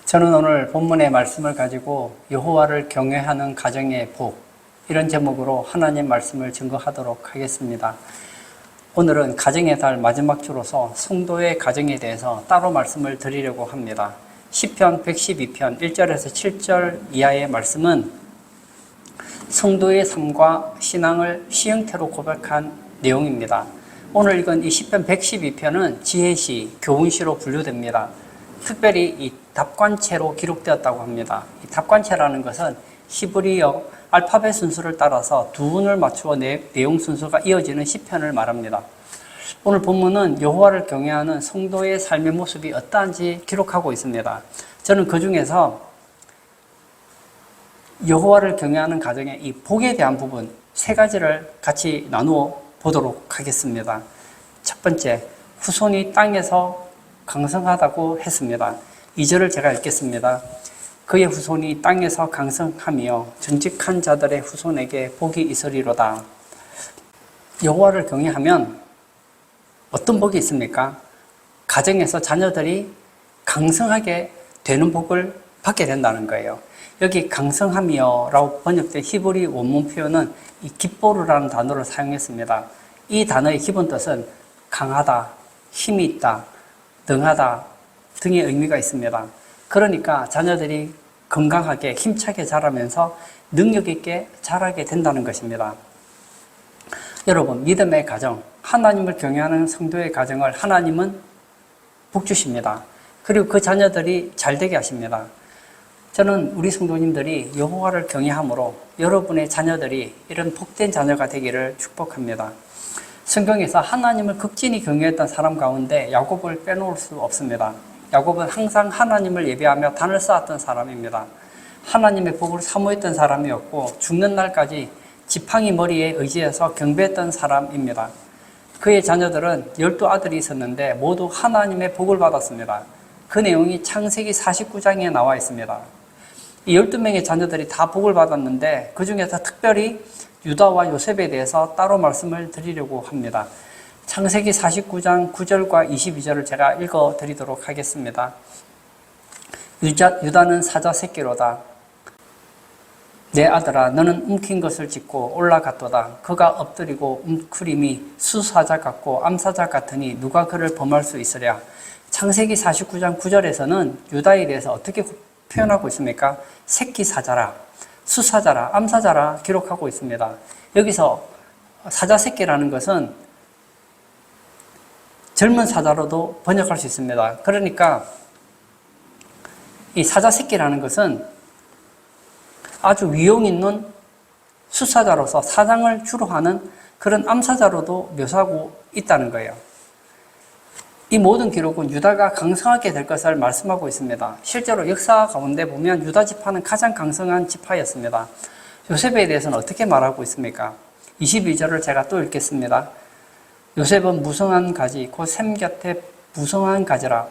저는 오늘 본문의 말씀을 가지고 여호와를 경외하는 가정의 복, 이런 제목으로 하나님 말씀을 증거하도록 하겠습니다. 오늘은 가정의 달 마지막 주로서 성도의 가정에 대해서 따로 말씀을 드리려고 합니다. 시편 112편 1절에서 7절 이하의 말씀은 성도의 삶과 신앙을 시형태로 고백한 내용입니다. 오늘 읽은 이 시편 112편은 지혜시, 교훈시로 분류됩니다. 특별히 이 답관체로 기록되었다고 합니다. 이 답관체라는 것은 히브리어 알파벳 순서를 따라서 두 운을 맞추어 내용 순서가 이어지는 시편을 말합니다. 오늘 본문은 여호와를 경외하는 성도의 삶의 모습이 어떠한지 기록하고 있습니다. 저는 그 중에서 여호와를 경외하는 가정의 이 복에 대한 부분 세 가지를 같이 나누어 보도록 하겠습니다. 첫 번째, 후손이 땅에서 강성하다고 했습니다. 2절을 제가 읽겠습니다. 그의 후손이 땅에서 강성하며 전직한 자들의 후손에게 복이 있으리로다. 여호와를 경외하면 어떤 복이 있습니까? 가정에서 자녀들이 강성하게 되는 복을 받게 된다는 거예요. 여기 강성하며 라고 번역된 히브리 원문 표현은 이 깃보르라는 단어를 사용했습니다. 이 단어의 기본 뜻은 강하다, 힘이 있다, 등하다 등의 의미가 있습니다. 그러니까 자녀들이 건강하게 힘차게 자라면서 능력 있게 자라게 된다는 것입니다. 여러분, 믿음의 가정, 하나님을 경외하는 성도의 가정을 하나님은 복 주십니다. 그리고 그 자녀들이 잘되게 하십니다. 저는 우리 성도님들이 여호와를 경외함으로 여러분의 자녀들이 이런 복된 자녀가 되기를 축복합니다. 성경에서 하나님을 극진히 경외했던 사람 가운데 야곱을 빼놓을 수 없습니다. 야곱은 항상 하나님을 예배하며 단을 쌓았던 사람입니다. 하나님의 복을 사모했던 사람이었고 죽는 날까지 지팡이 머리에 의지해서 경배했던 사람입니다. 그의 자녀들은 12아들이 있었는데 모두 하나님의 복을 받았습니다. 그 내용이 창세기 49장에 나와 있습니다. 이 12명의 자녀들이 다 복을 받았는데 그 중에서 특별히 유다와 요셉에 대해서 따로 말씀을 드리려고 합니다. 창세기 49장 9절과 22절을 제가 읽어드리도록 하겠습니다. 유다는 사자 새끼로다. 내 아들아, 너는 움킨 것을 짚고 올라갔도다. 그가 엎드리고 움크림이 수사자 같고 암사자 같으니 누가 그를 범할 수 있으랴. 창세기 49장 9절에서는 유다에 대해서 어떻게 표현하고 있습니까? 새끼 사자라, 수사자라, 암사자라 기록하고 있습니다. 여기서 사자 새끼라는 것은 젊은 사자로도 번역할 수 있습니다. 그러니까 이 사자 새끼라는 것은 아주 위용 있는 수사자로서 사장을 주로 하는 그런 암사자로도 묘사하고 있다는 거예요. 이 모든 기록은 유다가 강성하게 될 것을 말씀하고 있습니다. 실제로 역사 가운데 보면 유다 지파는 가장 강성한 지파였습니다. 요셉에 대해서는 어떻게 말하고 있습니까? 22절을 제가 또 읽겠습니다. 요셉은 무성한 가지, 곧 샘 곁에 무성한 가지라.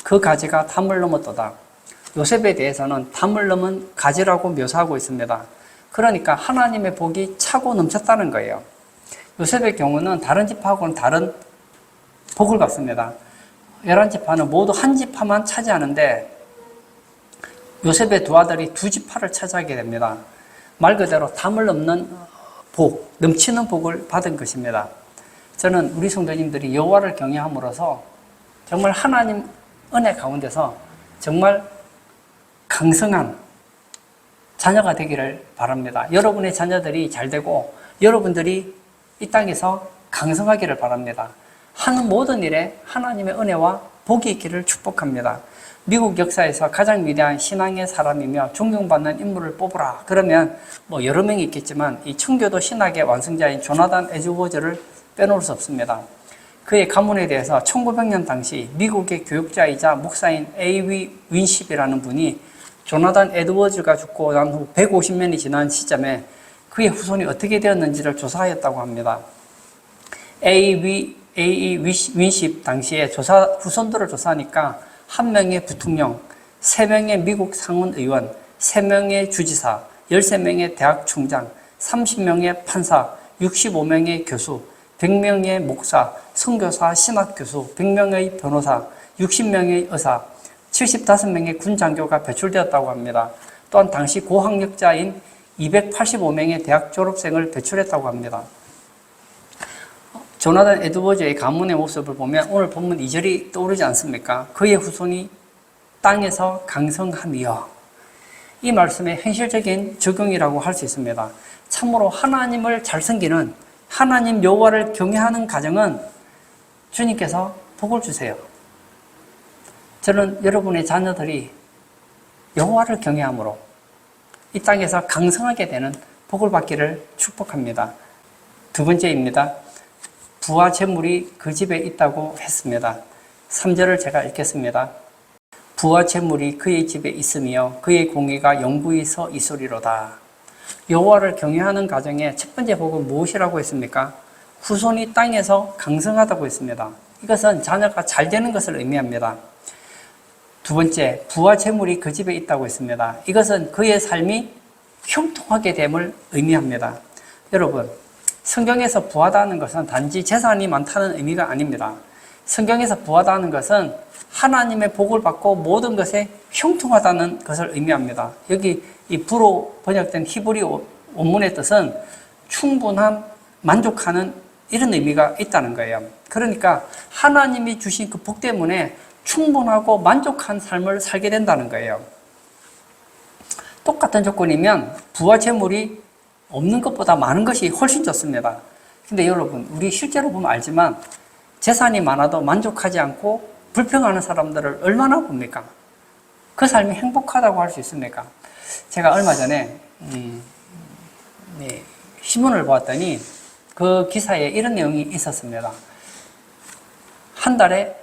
그 가지가 담을 넘었도다. 요셉에 대해서는 담을 넘은 가지라고 묘사하고 있습니다. 그러니까 하나님의 복이 차고 넘쳤다는 거예요. 요셉의 경우는 다른 지파하고는 다른 복을 받습니다. 11지파는 모두 한 지파만 차지하는데 요셉의 두 아들이 두 지파를 차지하게 됩니다. 말 그대로 담을 넘는 복, 넘치는 복을 받은 것입니다. 저는 우리 성도님들이 여호와를 경외함으로써 정말 하나님 은혜 가운데서 정말 강성한 자녀가 되기를 바랍니다. 여러분의 자녀들이 잘되고 여러분들이 이 땅에서 강성하기를 바랍니다. 하는 모든 일에 하나님의 은혜와 복이 있기를 축복합니다. 미국 역사에서 가장 위대한 신앙의 사람이며 존경받는 인물을 뽑으라. 그러면 여러 명이 있겠지만 이 청교도 신학의 완성자인 조나단 에드워즈를 빼놓을 수 없습니다. 그의 가문에 대해서 1900년 당시 미국의 교육자이자 목사인 A.W. 윈십이라는 분이 조나단 에드워즈가 죽고 난 후 150년이 지난 시점에 그의 후손이 어떻게 되었는지를 조사하였다고 합니다. A.E. 윈십 당시에 후손들을 조사하니까 1명의 부통령, 3명의 미국 상원 의원, 3명의 주지사, 13명의 대학 총장, 30명의 판사, 65명의 교수, 100명의 목사, 선교사, 신학교수, 100명의 변호사, 60명의 의사, 75명의 군 장교가 배출되었다고 합니다. 또한 당시 고학력자인 285명의 대학 졸업생을 배출했다고 합니다. 조나단 에드워즈의 가문의 모습을 보면 오늘 본문 2절이 떠오르지 않습니까? 그의 후손이 땅에서 강성하며, 이 말씀의 현실적인 적용이라고 할 수 있습니다. 참으로 하나님을 잘 섬기는, 하나님 여호와를 경외하는 가정은 주님께서 복을 주세요. 저는 여러분의 자녀들이 여호와를 경외함으로 이 땅에서 강성하게 되는 복을 받기를 축복합니다. 두 번째입니다. 부와 재물이 그 집에 있다고 했습니다. 3절을 제가 읽겠습니다. 부와 재물이 그의 집에 있으며 그의 공의가 영구히 서 있으리로다. 여호와를 경외하는 가정의 첫 번째 복은 무엇이라고 했습니까? 후손이 땅에서 강성하다고 했습니다. 이것은 자녀가 잘 되는 것을 의미합니다. 두 번째, 부와 재물이 그 집에 있다고 했습니다. 이것은 그의 삶이 형통하게 됨을 의미합니다. 여러분, 성경에서 부하다는 것은 단지 재산이 많다는 의미가 아닙니다. 성경에서 부하다는 것은 하나님의 복을 받고 모든 것에 형통하다는 것을 의미합니다. 여기 이 부로 번역된 히브리 원문의 뜻은 충분한, 만족하는 이런 의미가 있다는 거예요. 그러니까 하나님이 주신 그 복 때문에 충분하고 만족한 삶을 살게 된다는 거예요. 똑같은 조건이면 부와 재물이 없는 것보다 많은 것이 훨씬 좋습니다. 근데 여러분, 우리 실제로 보면 알지만 재산이 많아도 만족하지 않고 불평하는 사람들을 얼마나 봅니까? 그 삶이 행복하다고 할 수 있습니까? 제가 얼마 전에 신문을 보았더니 그 기사에 이런 내용이 있었습니다. 한 달에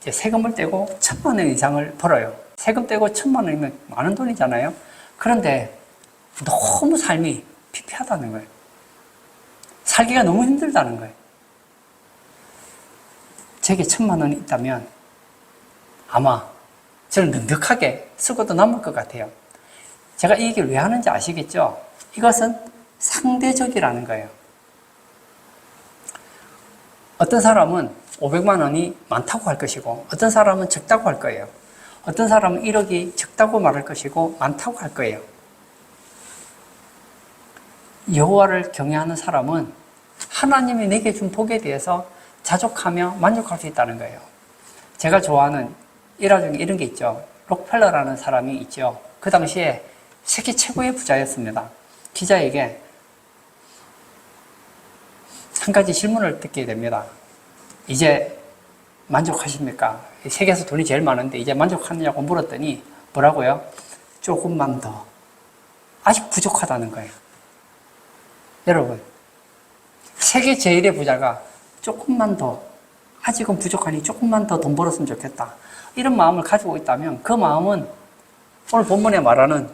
세금을 떼고 1,000만 원 이상을 벌어요. 세금 떼고 1,000만 원이면 많은 돈이잖아요. 그런데 너무 삶이 피폐하다는 거예요. 살기가 너무 힘들다는 거예요. 제게 1,000만 원이 있다면 아마 저는 넉넉하게 쓰고도 남을 것 같아요. 제가 이 얘기를 왜 하는지 아시겠죠? 이것은 상대적이라는 거예요. 어떤 사람은 500만 원이 많다고 할 것이고 어떤 사람은 적다고 할 거예요. 어떤 사람은 1억이 적다고 말할 것이고 많다고 할 거예요. 여호와를 경외하는 사람은 하나님이 내게 준 복에 대해서 자족하며 만족할 수 있다는 거예요. 제가 좋아하는 일화 중에 이런 게 있죠. 록펠러라는 사람이 있죠. 그 당시에 세계 최고의 부자였습니다. 기자에게 한 가지 질문을 듣게 됩니다. 이제 만족하십니까? 세계에서 돈이 제일 많은데 이제 만족하느냐고 물었더니 뭐라고요? 조금만 더. 아직 부족하다는 거예요. 여러분, 세계 제일의 부자가 조금만 더, 아직은 부족하니 조금만 더 돈 벌었으면 좋겠다. 이런 마음을 가지고 있다면 그 마음은 오늘 본문에 말하는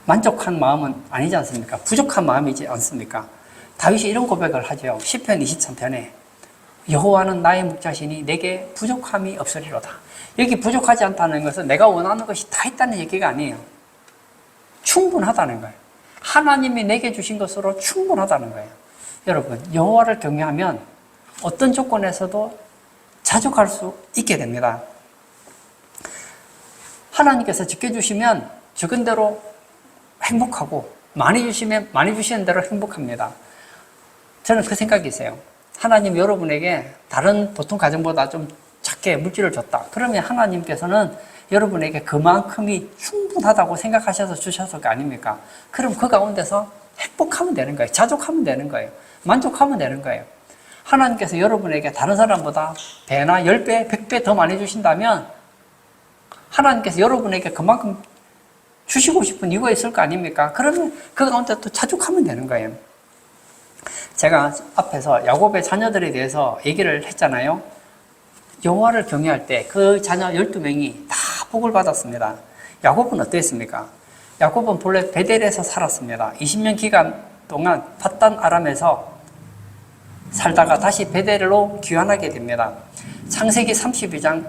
만족한 마음은 아니지 않습니까? 부족한 마음이지 않습니까? 다윗이 이런 고백을 하죠. 시편 23편에 여호와는 나의 목자시니 내게 부족함이 없으리로다. 여기 부족하지 않다는 것은 내가 원하는 것이 다 있다는 얘기가 아니에요. 충분하다는 거예요. 하나님이 내게 주신 것으로 충분하다는 거예요. 여러분, 여호와를 경외하면 어떤 조건에서도 자족할 수 있게 됩니다. 하나님께서 지켜주시면 적은 대로 행복하고 많이 주시면 많이 주시는 대로 행복합니다. 저는 그 생각이 있어요. 하나님 여러분에게 다른 보통 가정보다 좀 작게 물질을 줬다. 그러면 하나님께서는 여러분에게 그만큼이 충분하다고 생각하셔서 주셨을 거 아닙니까? 그럼 그 가운데서 행복하면 되는 거예요. 자족하면 되는 거예요. 만족하면 되는 거예요. 하나님께서 여러분에게 다른 사람보다 배나 10배, 100배 더 많이 주신다면 하나님께서 여러분에게 그만큼 주시고 싶은 이유가 있을 거 아닙니까? 그러면 그 가운데 또 자족하면 되는 거예요. 제가 앞에서 야곱의 자녀들에 대해서 얘기를 했잖아요. 여호와를 경외할 때 그 자녀 12명이 다 복을 받았습니다. 야곱은 어땠습니까? 야곱은 본래 베델에서 살았습니다. 20년 기간 동안 팟단 아람에서 살다가 다시 베델로 귀환하게 됩니다. 창세기 32장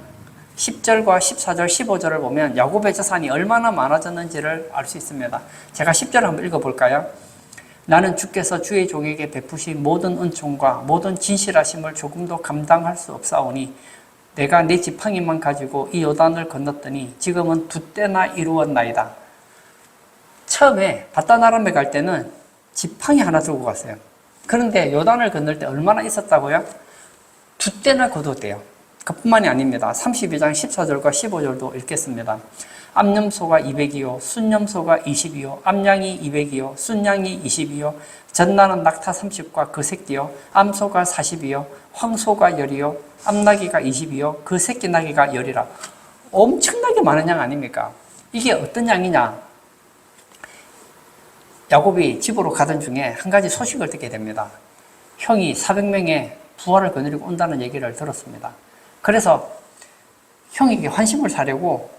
10절과 14절, 15절을 보면 야곱의 자산이 얼마나 많아졌는지를 알 수 있습니다. 제가 10절을 한번 읽어볼까요? 나는 주께서 주의 종에게 베푸신 모든 은총과 모든 진실하심을 조금도 감당할 수 없사오니 내가 내 지팡이만 가지고 이 요단을 건넜더니 지금은 2때나 이루었나이다. 처음에 바다나람에 갈 때는 지팡이 하나 들고 갔어요. 그런데 요단을 건널 때 얼마나 있었다고요? 2때나 거두었대요. 그뿐만이 아닙니다. 32장 14절과 15절도 읽겠습니다. 암염소가 200이요, 순염소가 20이요, 암양이 200이요, 순양이 20이요, 전나는 낙타 30과 그 새끼요, 암소가 40이요, 황소가 10이요, 암나귀가 20이요, 그 새끼 나귀가 10이라. 엄청나게 많은 양 아닙니까? 이게 어떤 양이냐? 야곱이 집으로 가던 중에 한 가지 소식을 듣게 됩니다. 형이 400명의 부하를 거느리고 온다는 얘기를 들었습니다. 그래서 형에게 환심을 사려고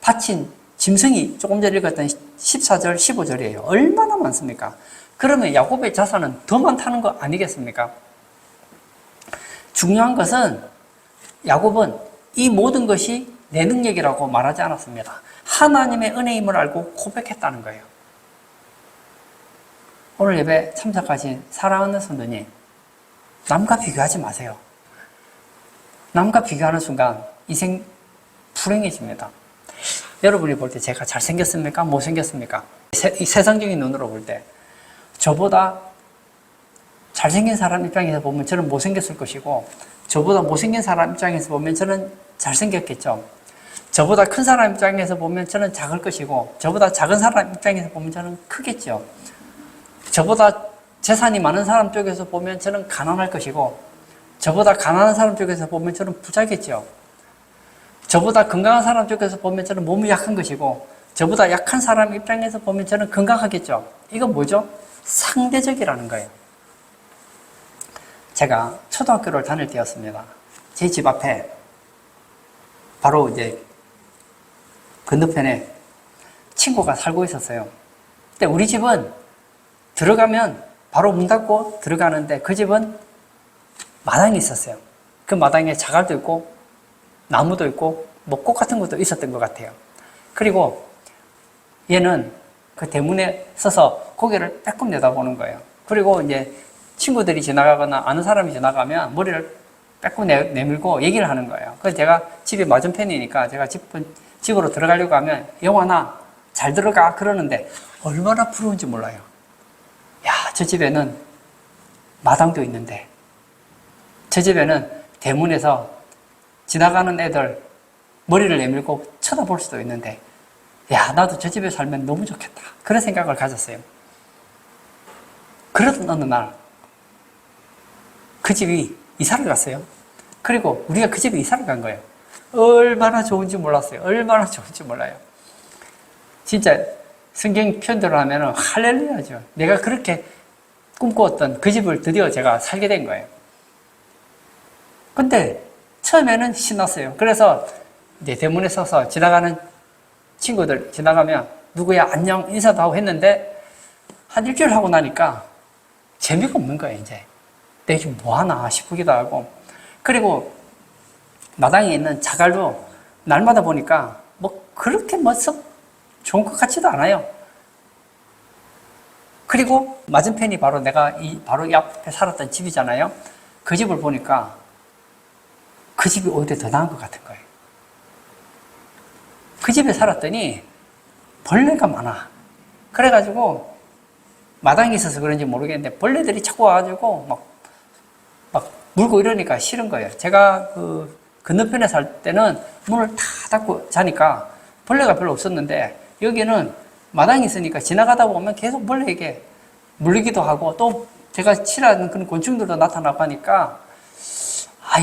바친 짐승이 조금 전에 읽었던 14절, 15절이에요. 얼마나 많습니까? 그러면 야곱의 자산은 더 많다는 거 아니겠습니까? 중요한 것은 야곱은 이 모든 것이 내 능력이라고 말하지 않았습니다. 하나님의 은혜임을 알고 고백했다는 거예요. 오늘 예배 참석하신 사랑하는 성도님, 남과 비교하지 마세요. 남과 비교하는 순간 인생 불행해집니다. 여러분이 볼 때 제가 잘생겼습니까? 못생겼습니까? 이 세상적인 눈으로 볼 때 저보다 잘생긴 사람 입장에서 보면 저는 못생겼을 것이고 저보다 못생긴 사람 입장에서 보면 저는 잘생겼겠죠. 저보다 큰 사람 입장에서 보면 저는 작을 것이고 저보다 작은 사람 입장에서 보면 저는 크겠죠. 저보다 재산이 많은 사람 쪽에서 보면 저는 가난할 것이고 저보다 가난한 사람 쪽에서 보면 저는 부자겠죠. 저보다 건강한 사람 쪽에서 보면 저는 몸이 약한 것이고 저보다 약한 사람 입장에서 보면 저는 건강하겠죠. 이건 뭐죠? 상대적이라는 거예요. 제가 초등학교를 다닐 때였습니다. 제 집 앞에 바로 이제 건너편에 친구가 살고 있었어요. 근데 우리 집은 들어가면 바로 문 닫고 들어가는데 그 집은 마당이 있었어요. 그 마당에 자갈도 있고 나무도 있고 뭐 꽃 같은 것도 있었던 것 같아요. 그리고 얘는 그 대문에 서서 고개를 빼꼼 내다보는 거예요. 그리고 이제 친구들이 지나가거나 아는 사람이 지나가면 머리를 빼꼼 내밀고 얘기를 하는 거예요. 그래서 제가 집이 맞은편이니까 제가 집으로 들어가려고 하면 영환아 잘 들어가 그러는데 얼마나 부러운지 몰라요. 야, 저 집에는 마당도 있는데 저 집에는 대문에서 지나가는 애들 머리를 내밀고 쳐다볼 수도 있는데 야, 나도 저 집에 살면 너무 좋겠다. 그런 생각을 가졌어요. 그러던 어느 날 그 집이 이사를 갔어요. 그리고 우리가 그 집에 이사를 간 거예요. 얼마나 좋은지 몰랐어요. 얼마나 좋은지 몰라요. 진짜 성경 표현대로 하면 할렐루야죠. 내가 그렇게 꿈꾸었던 그 집을 드디어 제가 살게 된 거예요. 근데 처음에는 신났어요. 그래서 이제 대문에 서서 지나가는 친구들 지나가면 누구야 안녕 인사도 하고 했는데 한 일주일 하고 나니까 재미가 없는 거예요. 이제 내가 지금 뭐하나 싶기도 하고 그리고 마당에 있는 자갈도 날마다 보니까 뭐 그렇게 썩 좋은 것 같지도 않아요. 그리고 맞은편이 바로 내가 바로 이 앞에 살았던 집이잖아요. 그 집을 보니까 그 집이 오히려 더 나은 것 같은 거예요. 그 집에 살았더니 벌레가 많아. 그래가지고 마당에 있어서 그런지 모르겠는데 벌레들이 자꾸 와가지고 막 물고 이러니까 싫은 거예요. 제가 그 건너편에 살 때는 문을 다 닫고 자니까 벌레가 별로 없었는데 여기는 마당이 있으니까 지나가다 보면 계속 벌레에게 물리기도 하고 또 제가 싫어하는 그런 곤충들도 나타나고 하니까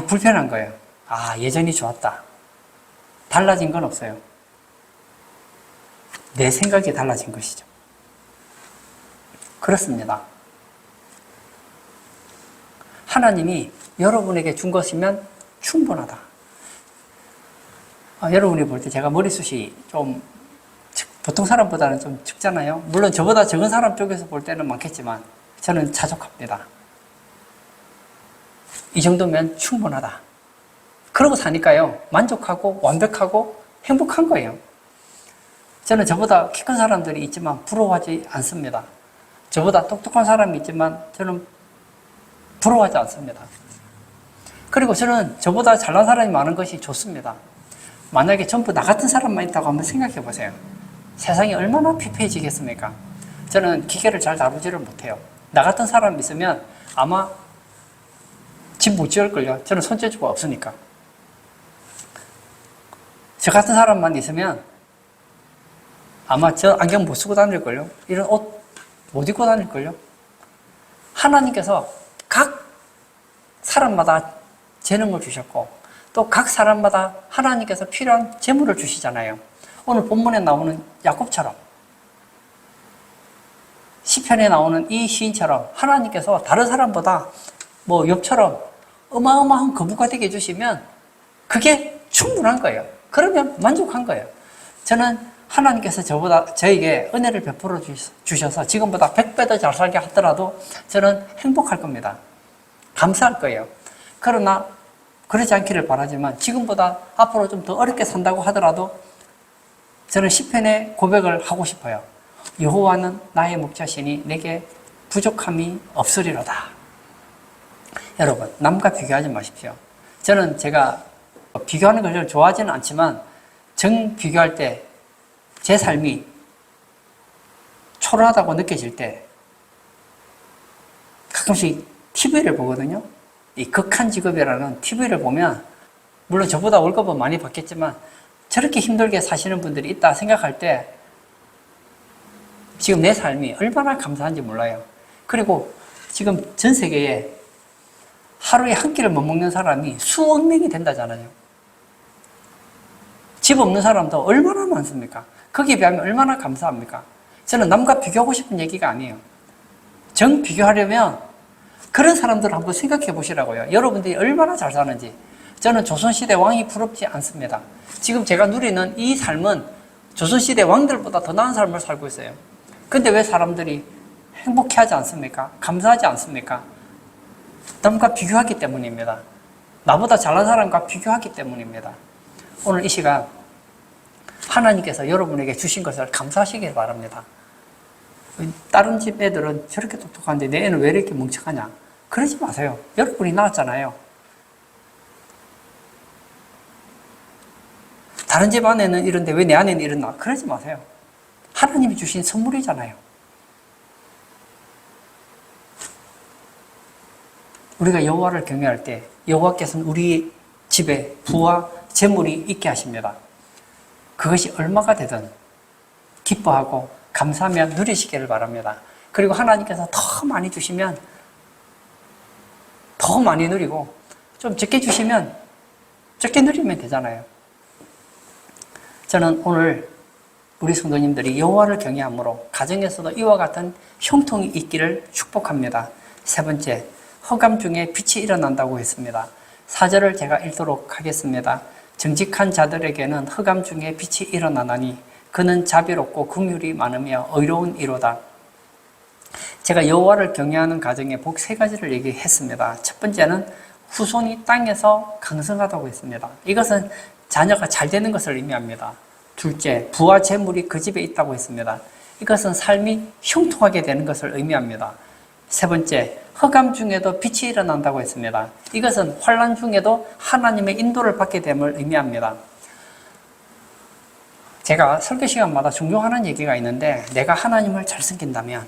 불편한 거예요. 예전이 좋았다. 달라진 건 없어요. 내 생각이 달라진 것이죠. 그렇습니다. 하나님이 여러분에게 준 것이면 충분하다. 여러분이 볼 때 제가 머리숱이 좀 보통 사람보다는 좀 적잖아요. 물론 저보다 적은 사람 쪽에서 볼 때는 많겠지만 저는 자족합니다. 이 정도면 충분하다. 그러고 사니까요. 만족하고 완벽하고 행복한 거예요. 저는 저보다 키 큰 사람들이 있지만 부러워하지 않습니다. 저보다 똑똑한 사람이 있지만 저는 부러워하지 않습니다. 그리고 저는 저보다 잘난 사람이 많은 것이 좋습니다. 만약에 전부 나 같은 사람만 있다고 한번 생각해 보세요. 세상이 얼마나 피폐해지겠습니까? 저는 기계를 잘 다루지를 못해요. 나 같은 사람이 있으면 아마 집 못 지을걸요. 저는 손재주가 없으니까. 저 같은 사람만 있으면 아마 저 안경 못 쓰고 다닐걸요. 이런 옷 못 입고 다닐걸요. 하나님께서 각 사람마다 재능을 주셨고 또 각 사람마다 하나님께서 필요한 재물을 주시잖아요. 오늘 본문에 나오는 야곱처럼 시편에 나오는 이 시인처럼 하나님께서 다른 사람보다 뭐 욥처럼 어마어마한 거부가 되게 해주시면 그게 충분한 거예요. 그러면 만족한 거예요. 저는 하나님께서 저에게 은혜를 베풀어 주셔서 지금보다 100배 더 잘 살게 하더라도 저는 행복할 겁니다. 감사할 거예요. 그러나 그러지 않기를 바라지만 지금보다 앞으로 좀 더 어렵게 산다고 하더라도 저는 시편의 고백을 하고 싶어요. 여호와는 나의 목자시니 내게 부족함이 없으리로다. 여러분, 남과 비교하지 마십시오. 저는 제가 비교하는 걸 좋아하지는 않지만 정 비교할 때 제 삶이 초라하다고 느껴질 때 가끔씩 TV를 보거든요. 이 극한 직업이라는 TV를 보면 물론 저보다 월급은 많이 받겠지만 저렇게 힘들게 사시는 분들이 있다 생각할 때 지금 내 삶이 얼마나 감사한지 몰라요. 그리고 지금 전 세계에 하루에 한 끼를 못 먹는 사람이 수억 명이 된다잖아요. 집 없는 사람도 얼마나 많습니까? 거기에 비하면 얼마나 감사합니까? 저는 남과 비교하고 싶은 얘기가 아니에요. 정 비교하려면 그런 사람들을 한번 생각해 보시라고요. 여러분들이 얼마나 잘 사는지. 저는 조선시대 왕이 부럽지 않습니다. 지금 제가 누리는 이 삶은 조선시대 왕들보다 더 나은 삶을 살고 있어요. 근데 왜 사람들이 행복해하지 않습니까? 감사하지 않습니까? 남과 비교하기 때문입니다. 나보다 잘난 사람과 비교하기 때문입니다. 오늘 이 시간 하나님께서 여러분에게 주신 것을 감사하시길 바랍니다. 다른 집 애들은 저렇게 똑똑한데 내 애는 왜 이렇게 멍청하냐? 그러지 마세요. 여러분이 낳았잖아요. 다른 집 안에는 이런데 왜 내 안에는 이러나? 그러지 마세요. 하나님이 주신 선물이잖아요. 우리가 여호와를 경외할 때 여호와께서는 우리 집에 부와 재물이 있게 하십니다. 그것이 얼마가 되든 기뻐하고 감사하며 누리시기를 바랍니다. 그리고 하나님께서 더 많이 주시면 더 많이 누리고 좀 적게 주시면 적게 누리면 되잖아요. 저는 오늘 우리 성도님들이 여호와를 경외함으로 가정에서도 이와 같은 형통이 있기를 축복합니다. 세 번째, 흑암 중에 빛이 일어난다고 했습니다. 4절을 제가 읽도록 하겠습니다. 정직한 자들에게는 흑암 중에 빛이 일어나나니 그는 자비롭고 긍휼이 많으며 의로운 이로다. 제가 여호와를 경외하는 가정의 복 3가지를 얘기했습니다. 첫 번째는 후손이 땅에서 강성하다고 했습니다. 이것은 자녀가 잘 되는 것을 의미합니다. 둘째, 부와 재물이 그 집에 있다고 했습니다. 이것은 삶이 형통하게 되는 것을 의미합니다. 세 번째, 흑암 중에도 빛이 일어난다고 했습니다. 이것은 환난 중에도 하나님의 인도를 받게 됨을 의미합니다. 제가 설교 시간마다 종종 하는 얘기가 있는데 내가 하나님을 잘 섬긴다면,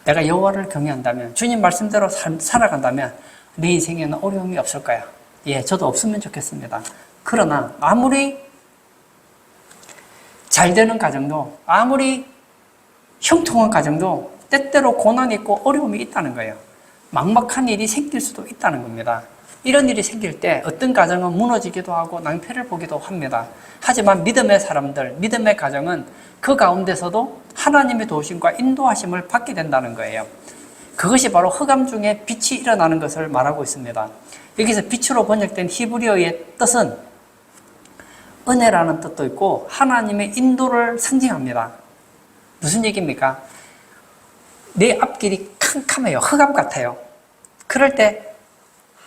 내가 여호와를 경외한다면, 주님 말씀대로 살아간다면 내 인생에는 어려움이 없을 거야. 예, 저도 없으면 좋겠습니다. 그러나 아무리 잘 되는 가정도, 아무리 형통한 가정도 때때로 고난이 있고 어려움이 있다는 거예요. 막막한 일이 생길 수도 있다는 겁니다. 이런 일이 생길 때 어떤 가정은 무너지기도 하고 낭패를 보기도 합니다. 하지만 믿음의 사람들, 믿음의 가정은 그 가운데서도 하나님의 도우심과 인도하심을 받게 된다는 거예요. 그것이 바로 흑암 중에 빛이 일어나는 것을 말하고 있습니다. 여기서 빛으로 번역된 히브리어의 뜻은 은혜라는 뜻도 있고 하나님의 인도를 상징합니다. 무슨 얘기입니까? 내 앞길이 캄캄해요. 흑암 같아요. 그럴 때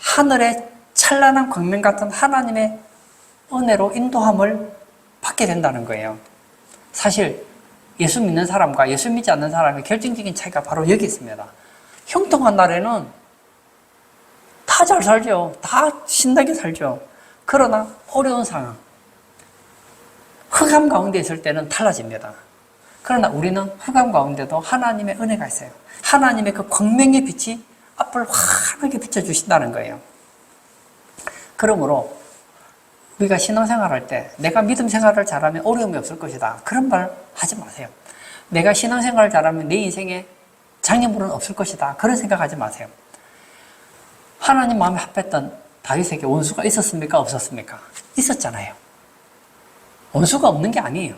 하늘의 찬란한 광명 같은 하나님의 은혜로 인도함을 받게 된다는 거예요. 사실 예수 믿는 사람과 예수 믿지 않는 사람의 결정적인 차이가 바로 여기 있습니다. 형통한 나라에는 다 잘 살죠. 다 신나게 살죠. 그러나 어려운 상황, 흑암 가운데 있을 때는 달라집니다. 그러나 우리는 흑암 가운데도 하나님의 은혜가 있어요. 하나님의 그 광명의 빛이 앞을 환하게 비춰주신다는 거예요. 그러므로 우리가 신앙생활할 때 내가 믿음 생활을 잘하면 어려움이 없을 것이다. 그런 말 하지 마세요. 내가 신앙생활을 잘하면 내 인생에 장애물은 없을 것이다. 그런 생각하지 마세요. 하나님 마음에 합했던 다윗에게 원수가 있었습니까? 없었습니까? 있었잖아요. 원수가 없는 게 아니에요.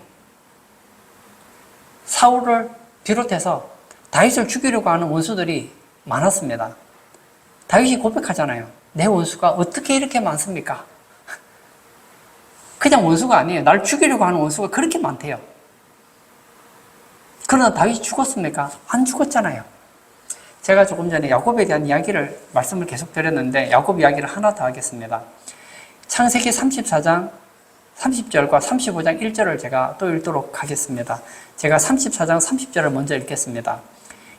사울을 비롯해서 다윗을 죽이려고 하는 원수들이 많았습니다. 다윗이 고백하잖아요. 내 원수가 어떻게 이렇게 많습니까? 그냥 원수가 아니에요. 날 죽이려고 하는 원수가 그렇게 많대요. 그러나 다윗이 죽었습니까? 안 죽었잖아요. 제가 조금 전에 야곱에 대한 말씀을 계속 드렸는데 야곱 이야기를 하나 더 하겠습니다. 창세기 34장 30절과 35장 1절을 제가 또 읽도록 하겠습니다. 제가 34장 30절을 먼저 읽겠습니다.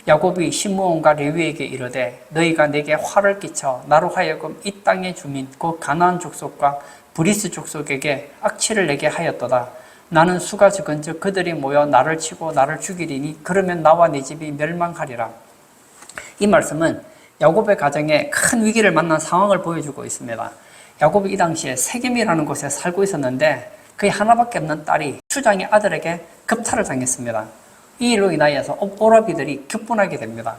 야곱이 시므온과 레위에게 이르되 너희가 내게 화를 끼쳐 나로 하여금 이 땅의 주민 곧 가나안 족속과 브리스 족속에게 악취를 내게 하였도다. 나는 수가 적은즉 그들이 모여 나를 치고 나를 죽이리니 그러면 나와 네 집이 멸망하리라. 이 말씀은 야곱의 가정에 큰 위기를 만난 상황을 보여주고 있습니다. 야곱이 이 당시에 세겜이라는 곳에 살고 있었는데 그의 하나밖에 없는 딸이 추장의 아들에게 급탈을 당했습니다. 이 일로 인하여서 오라비들이 격분하게 됩니다.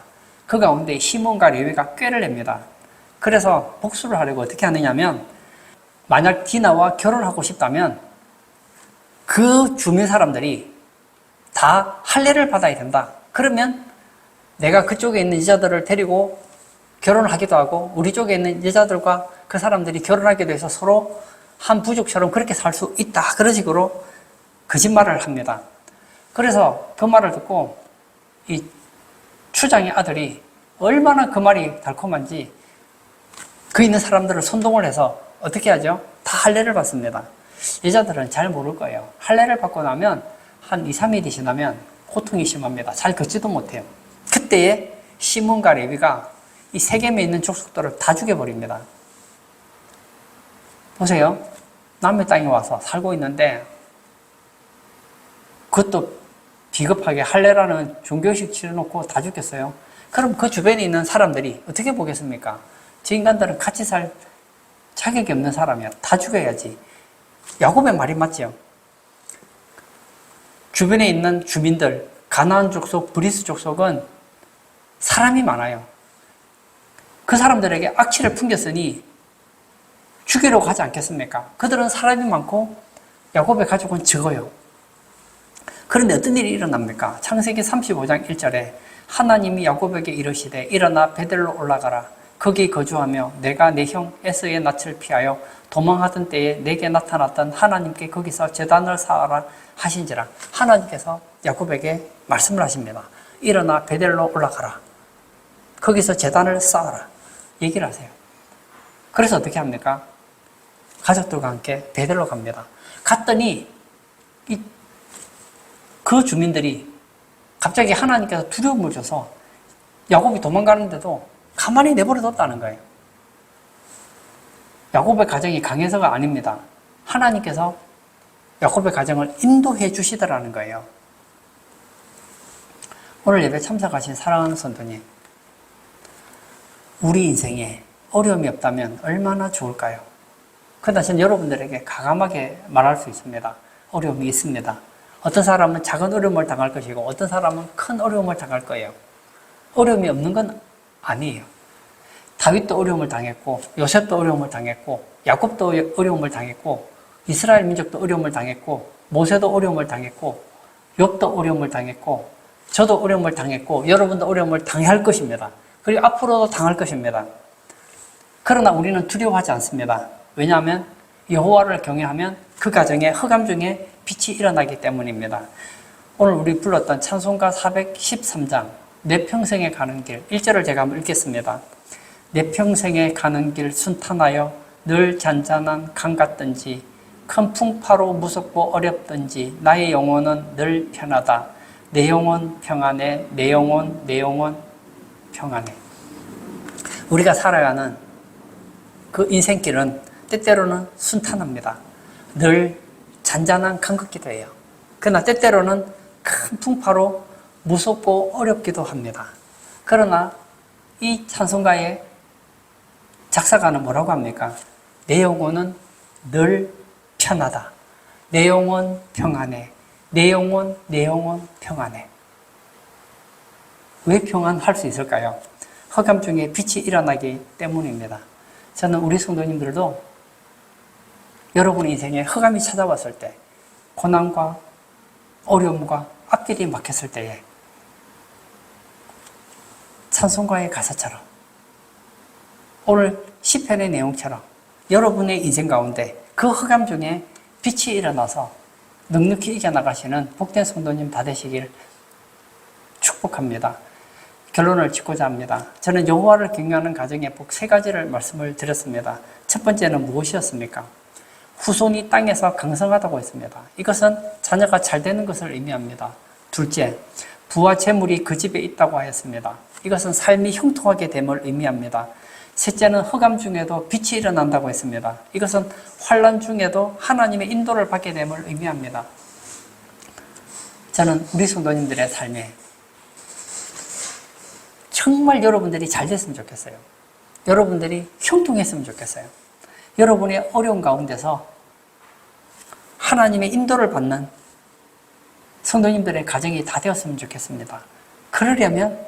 그 가운데 시몬과 레위가 꾀를 냅니다. 그래서 복수를 하려고 어떻게 하느냐면 만약 디나와 결혼하고 싶다면 그 주민 사람들이 다 할례를 받아야 된다. 그러면 내가 그쪽에 있는 여자들을 데리고 결혼을 하기도 하고 우리 쪽에 있는 여자들과 그 사람들이 결혼하게 돼서 서로 한 부족처럼 그렇게 살 수 있다. 그런 식으로 거짓말을 합니다. 그래서 그 말을 듣고 이 추장의 아들이 얼마나 그 말이 달콤한지 그 있는 사람들을 선동을 해서 어떻게 하죠? 다 할례를 받습니다. 여자들은 잘 모를 거예요. 할례를 받고 나면 한 2, 3일이 지나면 고통이 심합니다. 잘 걷지도 못해요. 그때에 시몬과 레위가 이 세겜에 있는 족속들을 다 죽여버립니다. 보세요. 남의 땅에 와서 살고 있는데 그것도 비겁하게 할례라는 종교식 치러놓고 다 죽였어요. 그럼 그 주변에 있는 사람들이 어떻게 보겠습니까? 저 인간들은 같이 살 자격이 없는 사람이야. 다 죽여야지. 야곱의 말이 맞죠? 주변에 있는 주민들, 가나안 족속, 브리스 족속은 사람이 많아요. 그 사람들에게 악취를 풍겼으니 죽이려고 하지 않겠습니까? 그들은 사람이 많고 야곱의 가족은 적어요. 그런데 어떤 일이 일어납니까? 창세기 35장 1절에 하나님이 야곱에게 이르시되 일어나 베델로 올라가라. 거기 거주하며 내가 내 형 에서의 낯을 피하여 도망하던 때에 내게 나타났던 하나님께 거기서 제단을 쌓아라 하신지라. 하나님께서 야곱에게 말씀을 하십니다. 일어나 베델로 올라가라. 거기서 제단을 쌓아라. 얘기를 하세요. 그래서 어떻게 합니까? 가족들과 함께 베델로 갑니다. 갔더니 그 주민들이 갑자기 하나님께서 두려움을 줘서 야곱이 도망가는데도 가만히 내버려뒀다는 거예요. 야곱의 가정이 강해서가 아닙니다. 하나님께서 야곱의 가정을 인도해 주시더라는 거예요. 오늘 예배 참석하신 사랑하는 성도님, 우리 인생에 어려움이 없다면 얼마나 좋을까요? 그러나 저는 여러분들에게 가감하게 말할 수 있습니다. 어려움이 있습니다. 어떤 사람은 작은 어려움을 당할 것이고 어떤 사람은 큰 어려움을 당할 거예요. 어려움이 없는 건 아니에요. 다윗도 어려움을 당했고 요셉도 어려움을 당했고 야곱도 어려움을 당했고 이스라엘 민족도 어려움을 당했고 모세도 어려움을 당했고 욥도 어려움을 당했고 저도 어려움을 당했고 여러분도 어려움을 당할 것입니다. 그리고 앞으로도 당할 것입니다. 그러나 우리는 두려워하지 않습니다. 왜냐하면 여호와를 경외하면 그 가정에 흑암 중에 빛이 일어나기 때문입니다. 오늘 우리 불렀던 찬송가 413장 내 평생에 가는 길 1절을 제가 한번 읽겠습니다. 내 평생에 가는 길 순탄하여 늘 잔잔한 강 같든지 큰 풍파로 무섭고 어렵든지 나의 영혼은 늘 편하다. 내 영혼 평안해, 내 영혼, 내 영혼 평안해. 우리가 살아가는 그 인생길은 때때로는 순탄합니다. 늘 잔잔한 강극기도 해요. 그러나 때때로는 큰 풍파로 무섭고 어렵기도 합니다. 그러나 이 찬송가의 작사가는 뭐라고 합니까? 내 영혼은 늘 편하다. 내 영혼 평안해. 내 영혼, 내 영혼 평안해. 왜 평안할 수 있을까요? 흑암 중에 빛이 일어나기 때문입니다. 저는 우리 성도님들도 여러분의 인생에 흑암이 찾아왔을 때, 고난과 어려움과 앞길이 막혔을 때에 찬송가의 가사처럼 오늘 시편의 내용처럼 여러분의 인생 가운데 그 흑암 중에 빛이 일어나서 넉넉히 이겨나가시는 복된 성도님 다 되시길 축복합니다. 결론을 짓고자 합니다. 저는 여호와를 경외하는 가정의 복 3가지를 말씀을 드렸습니다. 첫 번째는 무엇이었습니까? 후손이 땅에서 강성하다고 했습니다. 이것은 자녀가 잘 되는 것을 의미합니다. 둘째, 부와 재물이 그 집에 있다고 하였습니다. 이것은 삶이 형통하게 됨을 의미합니다. 셋째는 흑암 중에도 빛이 일어난다고 했습니다. 이것은 환난 중에도 하나님의 인도를 받게 됨을 의미합니다. 저는 우리 성도님들의 삶에 정말 여러분들이 잘 됐으면 좋겠어요. 여러분들이 형통했으면 좋겠어요. 여러분의 어려운 가운데서 하나님의 인도를 받는 성도님들의 가정이 다 되었으면 좋겠습니다. 그러려면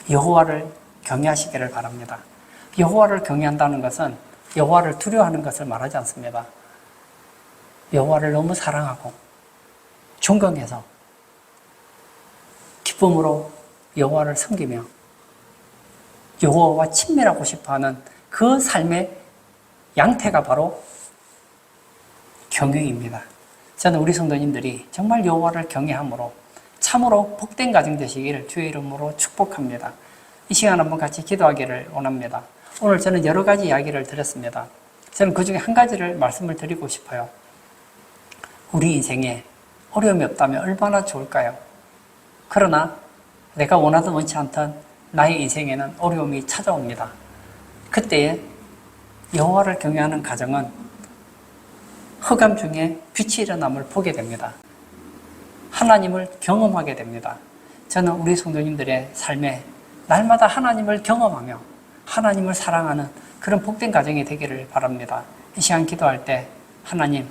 여호와를 경외하시기를 바랍니다. 여호와를 경외한다는 것은 여호와를 두려워하는 것을 말하지 않습니다. 여호와를 너무 사랑하고 존경해서 기쁨으로 여호와를 섬기며 여호와와 친밀하고 싶어하는 그 삶의 양태가 바로 경외입니다. 저는 우리 성도님들이 정말 여호와를 경외함으로 참으로 복된 가정 되시기를 주의 이름으로 축복합니다. 이 시간 한번 같이 기도하기를 원합니다. 오늘 저는 여러 가지 이야기를 드렸습니다. 저는 그 중에 한 가지를 말씀을 드리고 싶어요. 우리 인생에 어려움이 없다면 얼마나 좋을까요? 그러나 내가 원하든 원치 않던 나의 인생에는 어려움이 찾아옵니다. 그때에 여호와를 경외하는 가정은 흑암 중에 빛이 일어남을 보게 됩니다. 하나님을 경험하게 됩니다. 저는 우리 성도님들의 삶에 날마다 하나님을 경험하며 하나님을 사랑하는 그런 복된 가정이 되기를 바랍니다. 이 시간 기도할 때 하나님,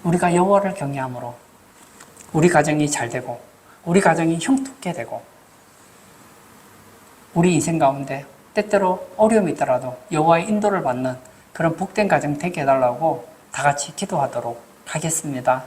우리가 여호와를 경외함으로 우리 가정이 잘 되고 우리 가정이 형통하게 되고 우리 인생 가운데 때때로 어려움이 있더라도 여호와의 인도를 받는 그런 복된 가정 되게 해달라고 다 같이 기도하도록 하겠습니다.